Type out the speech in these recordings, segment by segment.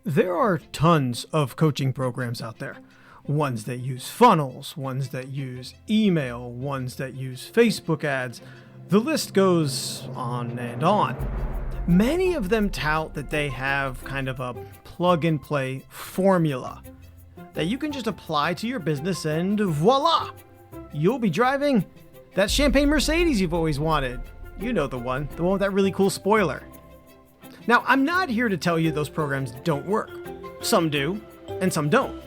There are tons of coaching programs out there. Ones that use funnels, ones that use email, ones that use Facebook ads. The list goes on and on. Many of them tout that they have kind of a plug-and-play formula that you can just apply to your business and voila! You'll be driving that champagne Mercedes you've always wanted. You know the one with that really cool spoiler. Now, I'm not here to tell you those programs don't work. Some do, and some don't.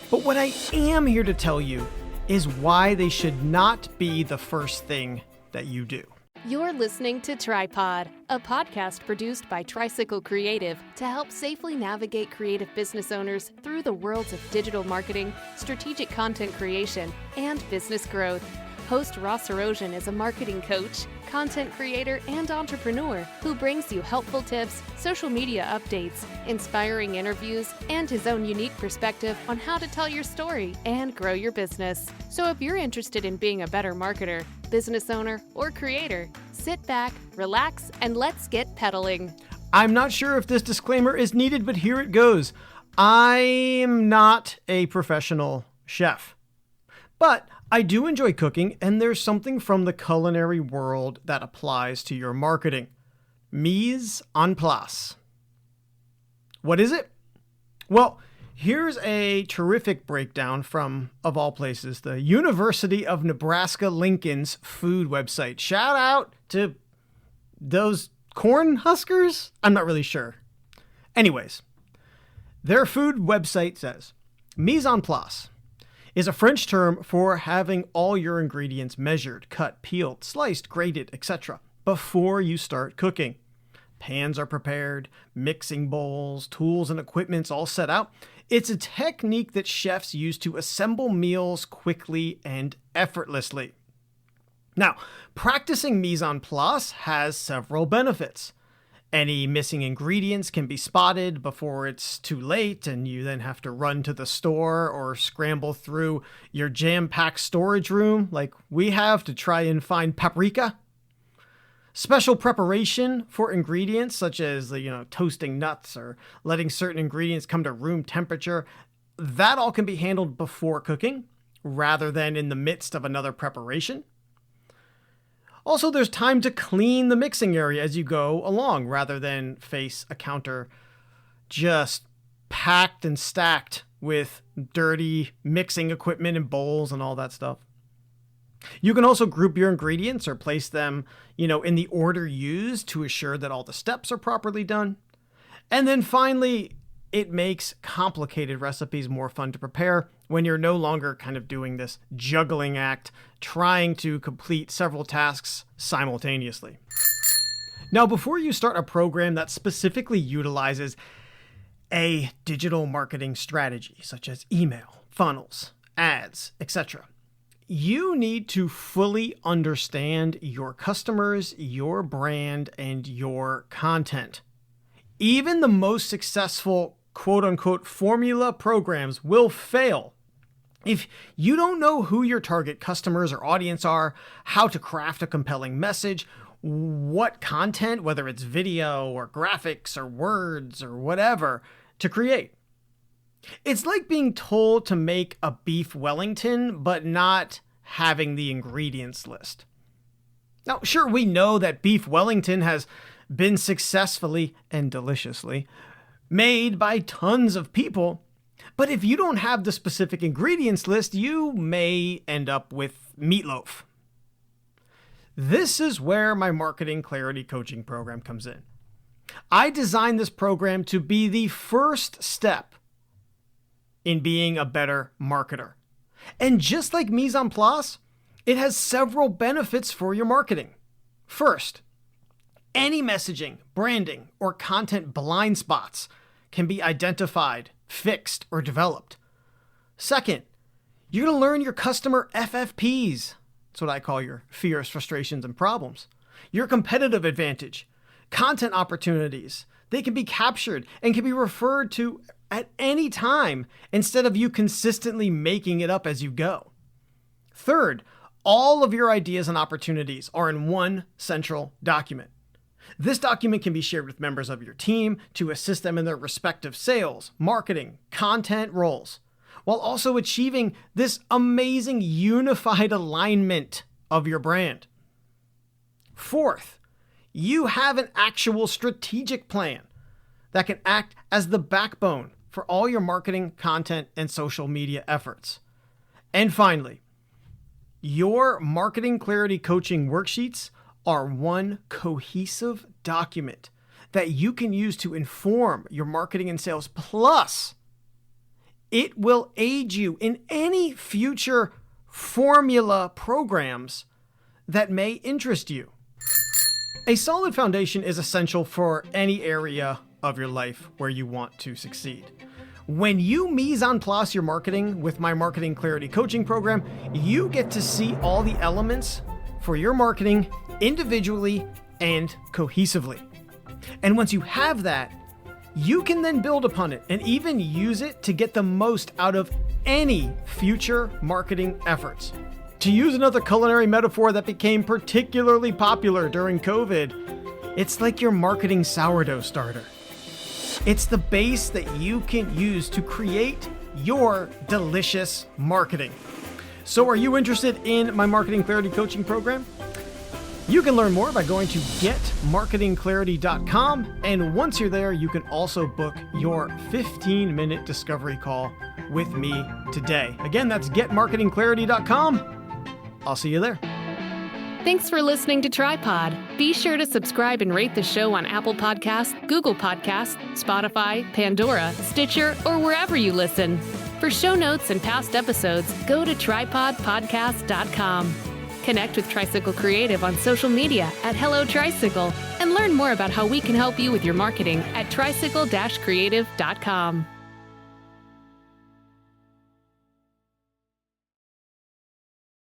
But what I am here to tell you is why they should not be the first thing that you do. You're listening to Tripod, a podcast produced by Tricycle Creative to help safely navigate creative business owners through the worlds of digital marketing, strategic content creation, and business growth. Host Ross Erosion is a marketing coach, content creator, and entrepreneur who brings you helpful tips, social media updates, inspiring interviews, and his own unique perspective on how to tell your story and grow your business. So if you're interested in being a better marketer, business owner, or creator, sit back, relax, and let's get pedaling. I'm not sure if this disclaimer is needed, but here it goes. I'm not a professional chef, but I do enjoy cooking, and there's something from the culinary world that applies to your marketing. Mise en place. What is it? Well, here's a terrific breakdown from, of all places, the University of Nebraska-Lincoln's food website. Shout out to those corn huskers? I'm not really sure. Anyways, their food website says, mise en place is a French term for having all your ingredients measured, cut, peeled, sliced, grated, etc. before you start cooking. Pans are prepared, mixing bowls, tools and equipment's all set out. It's a technique that chefs use to assemble meals quickly and effortlessly. Now, practicing mise en place has several benefits. Any missing ingredients can be spotted before it's too late and you then have to run to the store or scramble through your jam-packed storage room like we have to try and find paprika. Special preparation for ingredients such as, toasting nuts or letting certain ingredients come to room temperature, that all can be handled before cooking rather than in the midst of another preparation. Also, there's time to clean the mixing area as you go along rather than face a counter just packed and stacked with dirty mixing equipment and bowls and all that stuff. You can also group your ingredients or place them, in the order used to assure that all the steps are properly done. And then finally, it makes complicated recipes more fun to prepare when you're no longer kind of doing this juggling act, trying to complete several tasks simultaneously. Now, before you start a program that specifically utilizes a digital marketing strategy, such as email, funnels, ads, etc., you need to fully understand your customers, your brand, and your content. Even the most successful quote-unquote formula programs will fail if you don't know who your target customers or audience are, how to craft a compelling message, what content, whether it's video or graphics or words or whatever, to create. It's like being told to make a beef Wellington, but not having the ingredients list. Now, sure, we know that beef Wellington has been successfully and deliciously made by tons of people, but if you don't have the specific ingredients list, you may end up with meatloaf. This is where my marketing clarity coaching program comes in. I designed this program to be the first step in being a better marketer. And just like mise en place, it has several benefits for your marketing. First, any messaging, branding, or content blind spots can be identified, fixed, or developed. Second, you're going to learn your customer FFPs. That's what I call your fears, frustrations, and problems. Your competitive advantage, content opportunities. They can be captured and can be referred to at any time instead of you consistently making it up as you go. Third, all of your ideas and opportunities are in one central document. This document can be shared with members of your team to assist them in their respective sales, marketing, content roles, while also achieving this amazing unified alignment of your brand. Fourth, you have an actual strategic plan that can act as the backbone for all your marketing, content, and social media efforts. And finally, your marketing clarity coaching worksheets are one cohesive document that you can use to inform your marketing and sales. Plus, it will aid you in any future formula programs that may interest you. A solid foundation is essential for any area of your life where you want to succeed. When you mise en place your marketing with my Marketing Clarity Coaching Program, you get to see all the elements for your marketing individually and cohesively. And once you have that, you can then build upon it and even use it to get the most out of any future marketing efforts. To use another culinary metaphor that became particularly popular during COVID, it's like your marketing sourdough starter. It's the base that you can use to create your delicious marketing. So are you interested in my Marketing Clarity Coaching Program? You can learn more by going to getmarketingclarity.com. And once you're there, you can also book your 15-minute discovery call with me today. Again, that's getmarketingclarity.com. I'll see you there. Thanks for listening to Tripod. Be sure to subscribe and rate the show on Apple Podcasts, Google Podcasts, Spotify, Pandora, Stitcher, or wherever you listen. For show notes and past episodes, go to tripodpodcast.com. Connect with Tricycle Creative on social media at Hello Tricycle and learn more about how we can help you with your marketing at tricycle-creative.com.